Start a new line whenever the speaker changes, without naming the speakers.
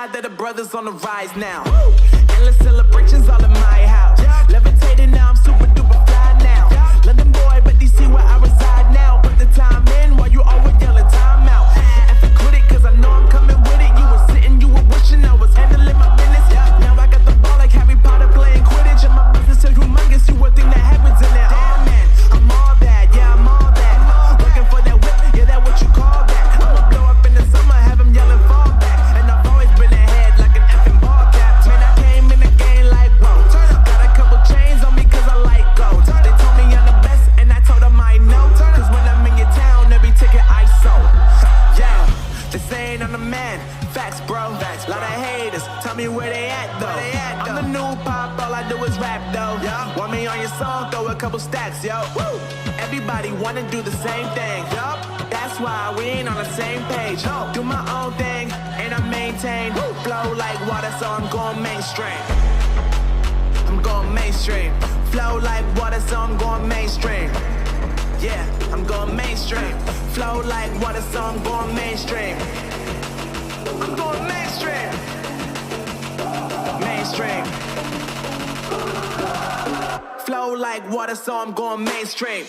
God that the brothers on the rise now. Endless celebrations all in my house. Levitating now, I'm super duper fly now. London boy, but DC where I reside now. Put the time in while you always yelling time out. And for quit it, cause I know I'm coming with it. You were sitting, you were wishing I was handling my business. Now I got the ball like Harry Potter playing Quidditch. And my business is humongous, you would think that happens in there. Damn man, I'm all that, yeah I'm all that. Looking for that whip, yeah that what you call that. I'ma blow up in the summer, have them yelling fall back. And I've always been ahead like an effing ball cap. Man, I came in the game like whoa. Got a couple chains on me cause I like gold. They told me I'm the best and I told them I know. Cause when I'm in your town, every ticket I sold. Yeah, they saying I'm the man. Facts, bro. Lot of haters, tell me where they at though. I'm the new pop, all I do is rap though. Want me on your song, throw a couple stacks, yo. Woo! Everybody wanna do the same thing. That's why we ain't on the same page. Do my own thing, and I maintain. Flow like water, so I'm going mainstream. I'm going mainstream. Flow like water, so I'm going mainstream. Yeah, I'm going mainstream. Flow like water, so I'm going mainstream. I'm going mainstream. Mainstream. Flow like water, so I'm going mainstream.